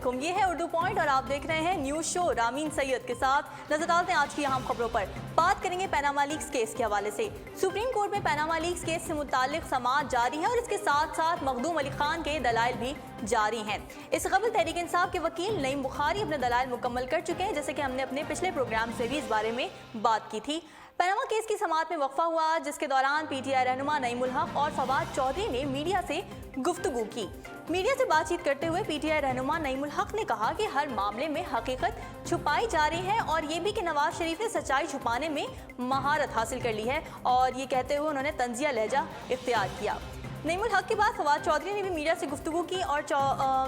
अलैकुम, ये है उर्दू पॉइंट और आप देख रहे हैं न्यूज़ शो रामीन सैयद के साथ। नजर डालते हैं आज की अहम खबरों पर। बात करेंगे पनामा लीक्स केस के हवाले से। सुप्रीम कोर्ट में पनामा लीक्स केस से मुतालिक समाअत जारी है और इसके साथ साथ मखदूम अली खान के दलाइल भी जारी हैं। इस कबल तहरीक इंसाफ के वकील नईम बुखारी अपने दलाइल मुकम्मल कर चुके हैं, जैसे कि हमने अपने पिछले प्रोग्राम से भी इस बारे में बात की थी। पनामा केस की समाअत में वक्फा हुआ, जिसके दौरान पीटीआई रहनुमा नईमुल हक और फवाद चौधरी ने मीडिया से गुफ्तगू की। मीडिया से बातचीत करते हुए पीटीआई रहनुमा नईमुल हक ने कहा कि हर मामले में हकीकत छुपाई जा रही है और ये भी कि नवाज शरीफ ने सच्चाई छुपाने में महारत हासिल कर ली है, और ये कहते हुए उन्होंने तंजिया लहजा इख्तियार किया। नईमुल हक के बाद फवाद चौधरी ने भी मीडिया से गुफ्तगू की और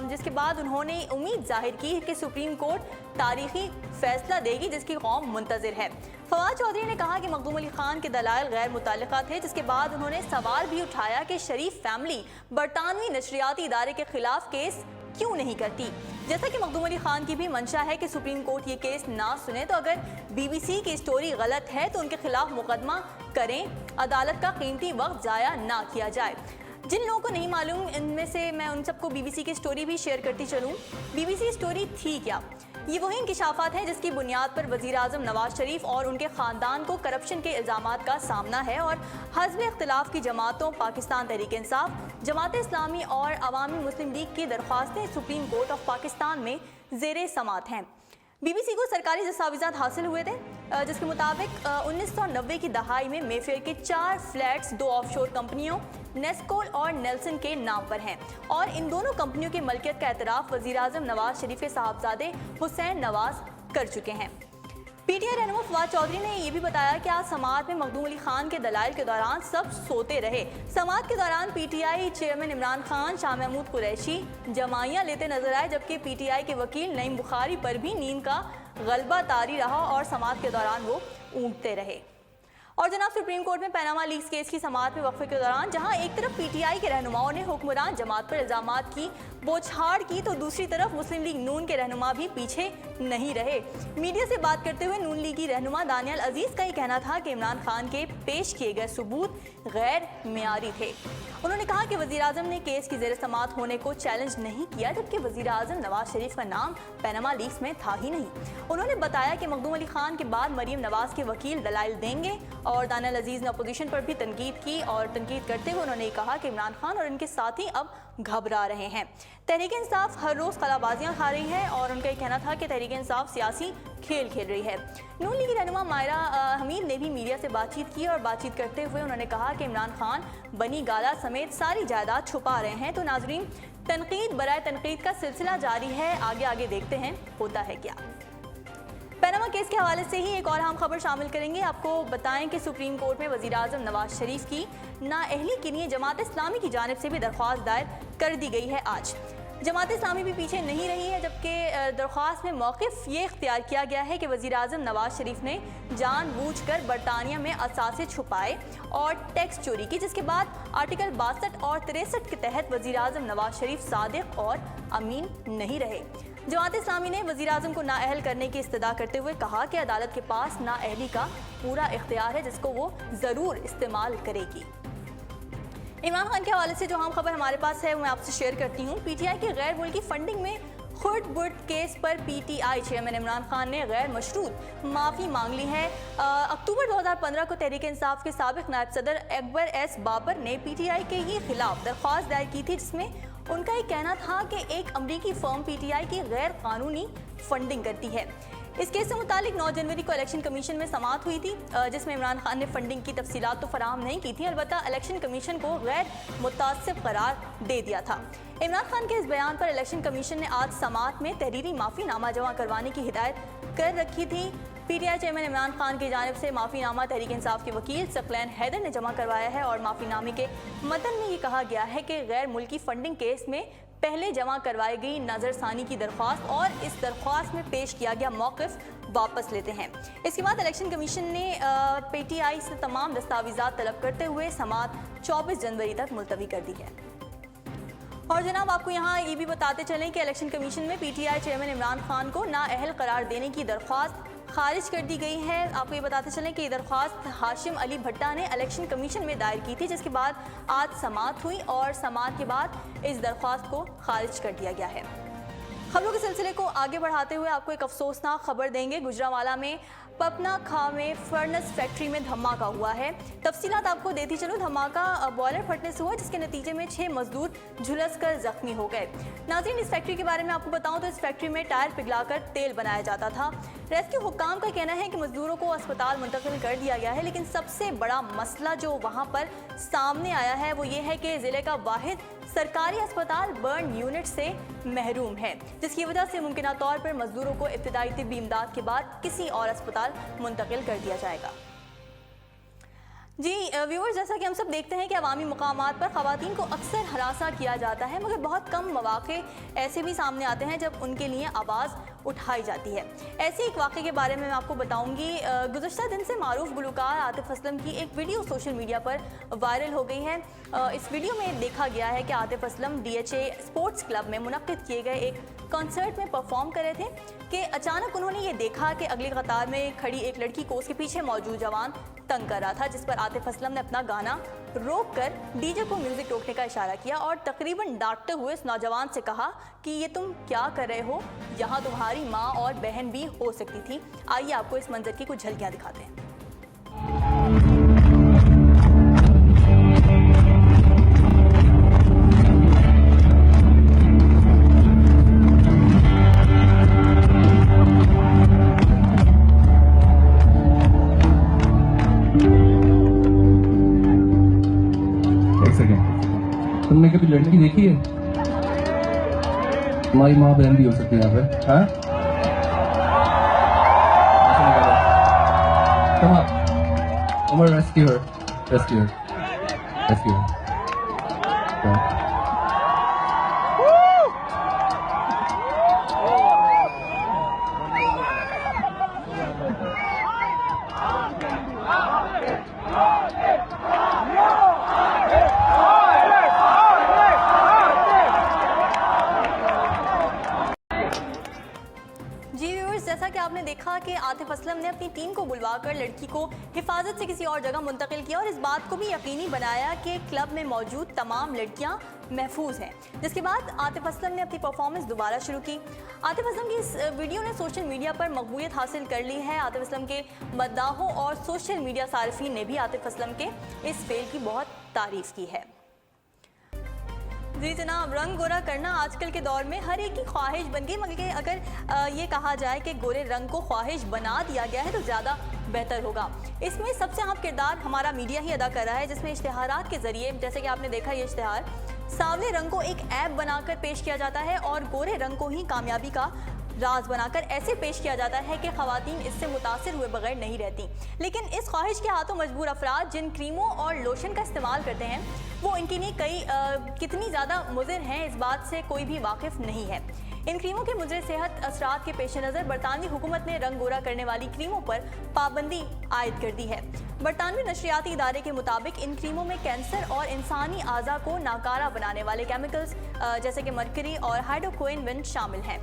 जिसके बाद उन्होंने उम्मीद जाहिर की कि सुप्रीम कोर्ट तारीखी फैसला देगी जिसकी कौम मुंतजिर है। फवाद चौधरी ने कहा कि मखदूम अली खान के दलाइल गैर मुतल्लिका थे, जिसके बाद उन्होंने सवाल भी उठाया कि शरीफ फैमिली बरतानवी नशरियाती इदारे के खिलाफ केस क्यों नहीं करती। जैसा कि मखदूम अली खान की भी मंशा है कि सुप्रीम कोर्ट ये केस ना सुने, तो अगर BBC की स्टोरी गलत है तो उनके खिलाफ मुकदमा करें, अदालत का कीमती वक्त ज़ाया ना किया जाए। जिन लोगों को नहीं मालूम, इनमें से मैं उन सबको BBC की स्टोरी भी शेयर करती चलूँ। BBC स्टोरी थी क्या? ये वही इंकिशाफात हैं जिसकी बुनियाद पर वज़ीर आज़म नवाज शरीफ और उनके ख़ानदान को करप्शन के इल्ज़ामात का सामना है और हज़ब इख्तिलाफ की जमातों पाकिस्तान तहरीक इंसाफ, जमात इस्लामी और अवामी मुस्लिम लीग की दरख्वास्तें सुप्रीम कोर्ट ऑफ पाकिस्तान में ज़ेरे समात हैं। BBC को सरकारी दस्तावेज़ात हासिल हुए थे, जिसके मुताबिक 1990 की दहाई में मेफेयर के 4 फ्लैट्स 2 ऑफशोर कंपनियों नेस्कोल और नेल्सन के नाम पर हैं और इन दोनों कंपनियों की मलकियत का एतराफ़ वज़ीर आज़म नवाज शरीफ के साहबजादे हुसैन नवाज कर चुके हैं। पीटीआई रहनुमा फवाद चौधरी ने यह भी बताया कि आज समाअत में मखदूम अली खान के दलाइल के दौरान सब सोते रहे। समाअत के दौरान पीटीआई चेयरमैन इमरान खान, शाह महमूद कुरैशी जमाइयाँ लेते नजर आए, जबकि पीटीआई के वकील नईम बुखारी पर भी नींद का गलबा तारी रहा और समाअत के दौरान वो ऊँघते रहे। और जनाब, सुप्रीम कोर्ट में पनामा लीक्स केस की समाअत में वक्फे के दौरान जहां एक तरफ पीटीआई के रहनुमाओं ने हुक्मरान जमात पर इल्जामात की बौछार की, तो दूसरी तरफ मुस्लिम लीग नून के रहनुमा भी पीछे नहीं रहे। मीडिया से बात करते हुए नून लीगी रहनुमा दानियाल अजीज का ही कहना था कि इमरान खान के पेश किए गए सबूत गैर मियारी थे। उन्होंने कहा कि वज़ीर आज़म ने केस की ज़ेर समाअत होने को चैलेंज नहीं किया, जबकि वज़ीर आज़म नवाज शरीफ का नाम पनामा लीक्स में था ही नहीं। उन्होंने बताया कि मखदूम अली खान के बाद मरीम नवाज के वकील दलाइल देंगे, और दानियाल अजीज ने अपोजिशन पर भी तनकीद की और तनकीद करते हुए उन्होंने कहा कि इमरान खान और इनके साथी अब घबरा रहे हैं। तहरीक इंसाफ हर रोज़ कलाबाजियाँ खा रही है और उनका ये कहना था कि तहरीक इंसाफ सियासी खेल खेल रही है। नून लीगी रहनुमा मायरा हमीद ने भी मीडिया से बातचीत की और बातचीत करते हुए उन्होंने कहा कि इमरान खान बनी गाला समेत सारी जायदाद छुपा रहे हैं। तो नाजरीन, तनकीद बराए तनकीद का सिलसिला जारी है, आगे आगे देखते हैं होता है क्या। पनामा केस के हवाले से ही एक और अहम खबर शामिल करेंगे। आपको बताएं कि सुप्रीम कोर्ट में वज़ीर आज़म नवाज शरीफ की नाअहली के लिए जमात इस्लामी की जानिब से भी दरख्वास्त दायर कर दी गई है। आज जमात इस्लामी भी पीछे नहीं रही है, जबकि दरख्वास्त में मौक़िफ़ ये इख्तियार किया गया है कि वज़ीर आज़म नवाज शरीफ ने जानबूझकर बरतानिया में असासे छुपाए और टैक्स चोरी की, जिसके बाद आर्टिकल 62 और 63 के तहत वज़ीर आज़म नवाज शरीफ सादिक और अमीन नहीं रहे। जमात इस्लामी ने वज़ीर आज़म को नाअहल करने की इस्तदा करते हुए कहा कि अदालत के पास नाअहली का पूरा इख्तियार है, जिसको वो ज़रूर इस्तेमाल करेगी। इमरान खान के हवाले से जो अहम खबर हमारे पास है वो मैं आपसे शेयर करती हूँ। पीटीआई के गैर मुल्की फंडिंग में खुर्द बुर्द केस पर पीटीआई चेयरमैन इमरान खान ने गैर मशरूत माफ़ी मांग ली है। अक्टूबर 2015 को तहरीक इंसाफ के साबिक नायब सदर अकबर एस बाबर ने पीटीआई के ही खिलाफ दरख्वास्त दायर की थी, जिसमें उनका ये कहना था कि एक अमरीकी फर्म पीटीआई की गैर कानूनी फंडिंग करती है। इस केस से मुतालिक 9 जनवरी को इलेक्शन कमीशन में समाअत हुई थी, जिसमें इमरान खान ने फंडिंग की तफसीलात तो फराहम नहीं की थी, अलबत्ता इलेक्शन कमीशन को गैर मुतासिब करार दे दिया था। इमरान खान के इस बयान पर इलेक्शन कमीशन ने आज समाअत में तहरीरी माफ़ीनामा जमा करवाने की हिदायत कर रखी थी। पीटीआई चेयरमैन इमरान खान की जानिब से माफ़ीनामा तहरीक इंसाफ के वकील सकलैन हैदर ने जमा करवाया है और माफ़ीनामे के मतन में ये कहा गया है कि गैर मुल्की फंडिंग केस में पहले जमा करवाई गई नज़रसानी की दरख्वास्त और इस दरख्वास्त में पेश किया गया मौक़िफ़ वापस लेते हैं। इसके बाद इलेक्शन कमीशन ने पीटीआई से तमाम दस्तावेज़ात तलब करते हुए समाअत 24 जनवरी तक मुलतवी कर दी है। और जनाब, आपको यहाँ ये भी बताते चलें कि इलेक्शन कमीशन में पीटीआई चेयरमैन इमरान खान को नाअहल करार देने की दरख्वास्त खारिज कर दी गई है। आपको ये बताते चलें कि दरख्वास्त हाशिम अली भट्टा ने इलेक्शन कमीशन में दायर की थी, जिसके बाद आज समाअत हुई और समाअत के बाद इस दरख्वास्त को खारिज कर दिया गया है। खबरों के सिलसिले को आगे बढ़ाते हुए आपको एक अफसोसनाक खबर देंगे। गुजरांवाला में पपना खां में फर्नेस फैक्ट्री में धमाका हुआ है। तफसीलात आपको देती चलूं। धमाका बॉयलर फटने से हुआ, जिसके नतीजे में 6 मजदूर झुलसकर जख्मी हो गए। नाज़रीन, इस फैक्ट्री के बारे में आपको बताऊं तो इस फैक्ट्री में टायर पिघलाकर तेल बनाया जाता था। रेस्क्यू हुक्काम का कहना है कि मजदूरों को अस्पताल मुंतकिल कर दिया गया है, लेकिन सबसे बड़ा मसला जो वहां पर सामने आया है वो ये है कि जिले का वाहिद सरकारी अस्पताल बर्न यूनिट से महरूम है, जिसकी वजह से मुमकिन तौर पर मजदूरों को इब्तिदाई तिब्बी इमदाद के बाद किसी और अस्पताल मुंतकिल कर दिया जाएगा। जी व्यूअर्स, जैसा कि हम सब देखते हैं कि अवामी मकामात पर ख़वातीन को अक्सर हरासा किया जाता है, मगर बहुत कम मौक़े ऐसे भी सामने आते हैं जब उनके लिए आवाज़ उठाई जाती है। ऐसे एक वाक़े के बारे में मैं आपको बताऊंगी। गुज़श्ता दिन से मारूफ गुलकार आतिफ असलम की एक वीडियो सोशल मीडिया पर वायरल हो गई है। इस वीडियो में देखा गया है कि Atif Aslam DHA sports club में मुनक्किद किए गए एक कॉन्सर्ट में परफॉर्म कर रहे थे कि अचानक उन्होंने ये देखा कि अगली कतार में खड़ी एक लड़की को उसके पीछे मौजूद जवान तंग कर रहा था, जिस पर आतिफ असलम ने अपना गाना रोक कर डीजे को म्यूजिक रोकने का इशारा किया और तकरीबन डांटते हुए इस नौजवान से कहा कि ये तुम क्या कर रहे हो, यहाँ तुम्हारी माँ और बहन भी हो सकती थी। आइए आपको इस मंजर की कुछ झलकियाँ दिखाते हैं। तुमने कभी लड़की देखी है? तुम्हारी माँ बहन भी हो सकती है यहाँ पे। हाँ? Come on. I'm gonna rescue her. Rescue her. Rescue her. Yeah. जैसा कि आपने देखा कि आतिफ असलम ने अपनी टीम को बुलवाकर लड़की को हिफाजत से किसी और जगह मुंतकिल किया और इस बात को भी यकीनी बनाया कि क्लब में मौजूद तमाम लड़कियां महफूज हैं। जिसके बाद आतिफ असलम ने अपनी परफॉर्मेंस दोबारा शुरू की। आतिफ असलम की इस वीडियो ने सोशल मीडिया पर मकबूलियत हासिल कर ली है। आतिफ असलम के मद्दाहों और सोशल मीडिया सार्फिन ने भी आतिफ असलम के इस फेल की बहुत तारीफ की है। जी जनाब, रंग गोरा करना आजकल के दौर में हर एक की ख्वाहिश बन गई, मगर अगर ये कहा जाए कि गोरे रंग को ख्वाहिश बना दिया गया है तो ज़्यादा बेहतर होगा। इसमें सबसे अहम किरदार हमारा मीडिया ही अदा कर रहा है, जिसमें इश्तिहारात के ज़रिए, जैसे कि आपने देखा ये इश्तिहार, सांवले रंग को एक ऐप बनाकर पेश किया जाता है और गोरे रंग को ही कामयाबी का राज बनाकर ऐसे पेश किया जाता है कि ख़वातीन इससे मुतासिर हुए बगैर नहीं रहती। लेकिन इस ख्वाहिश के हाथों मजबूर अफराद जिन क्रीमों और लोशन का इस्तेमाल करते हैं वो इनके लिए कितनी ज़्यादा मुज़िर हैं, इस बात से कोई भी वाकिफ़ नहीं है। इन क्रीमों के मुज़िर सेहत असरात के पेश नज़र बरतानवी हुकूमत ने रंग गोरा करने वाली क्रीमों पर पाबंदी आयद कर दी है। बरतानवी नशरियाती इदारे के मुताबिक इन क्रीमों में कैंसर और इंसानी आज़ा को नाकारा बनाने वाले केमिकल्स जैसे कि मरकरी और हाइड्रोक्विनोन शामिल हैं।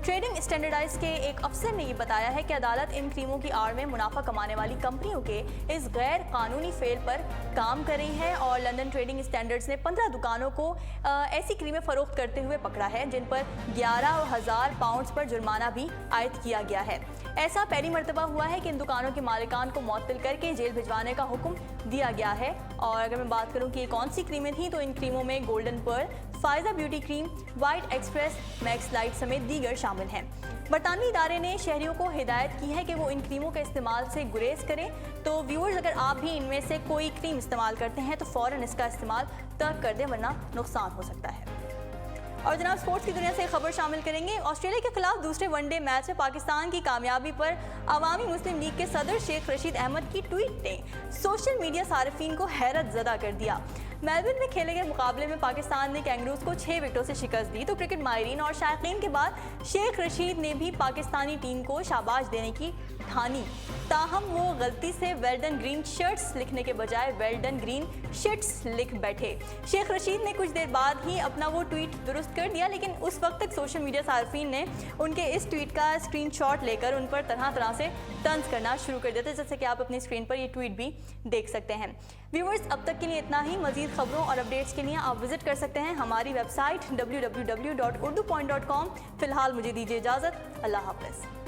ट्रेडिंग स्टैंडर्डाइज के एक अफसर ने यह बताया है कि अदालत इन क्रीमों की आड़ में मुनाफा कमाने वाली कंपनियों के इस गैर कानूनी फेल पर काम कर रही है और लंदन ट्रेडिंग स्टैंडर्ड्स ने 15 दुकानों को ऐसी क्रीमें फरोख्त करते हुए पकड़ा है जिन पर 11,000 पाउंड पर जुर्माना भी आयद किया गया है। ऐसा पहली मरतबा हुआ है कि इन दुकानों के मालिकान को मुअत्तल करके जेल भिजवाने का हुक्म दिया गया है। और अगर मैं बात करूं कि ये कौन सी क्रीमें थी, तो इन क्रीमों में golden pearl, Faiza beauty cream, white express, max light समेत दीगर शामिल हैं। बरतानवी इदारे ने शहरियों को हिदायत की है कि वो इन क्रीमों के इस्तेमाल से गुरेज करें। तो व्यूअर्स, अगर आप भी इनमें से कोई क्रीम इस्तेमाल करते हैं तो फ़ौरन इसका इस्तेमाल तर्क कर दें, वरना नुकसान हो सकता है। और जनाब, स्पोर्ट्स की दुनिया से खबर शामिल करेंगे। ऑस्ट्रेलिया के खिलाफ दूसरे वनडे मैच में पाकिस्तान की कामयाबी पर अवामी मुस्लिम लीग के सदर शेख रशीद अहमद की ट्वीट ने सोशल मीडिया सार्फिन को हैरत ज़दा कर दिया। मेलबर्न में खेले गए मुकाबले में पाकिस्तान ने कैंगरूज को 6 विकेटों से शिकस्त दी, तो क्रिकेट माहिरीन और शायकीन के बाद शेख रशीद ने भी पाकिस्तानी टीम को शाबाश देने की ठानी, ताहम वो गलती से वेल्डन ग्रीन शर्ट्स लिखने के बजाय वेल्डन ग्रीन शिट्स लिख बैठे। शेख रशीद ने कुछ देर बाद ही अपना वो ट्वीट दुरुस्त कर दिया, लेकिन उस वक्त तक सोशल मीडिया सार्फिन ने उनके इस ट्वीट का स्क्रीनशॉट लेकर उन पर तरह तरह से तंज करना शुरू कर देते, जैसे कि आप अपनी स्क्रीन पर ये ट्वीट भी देख सकते हैं। व्यूअर्स, अब तक के लिए इतना ही। मजीद खबरों और अपडेट्स के लिए आप विजिट कर सकते हैं हमारी वेबसाइट www.urdupoint.com। फिलहाल मुझे दीजिए इजाज़त। अल्लाह हाफ़िज़।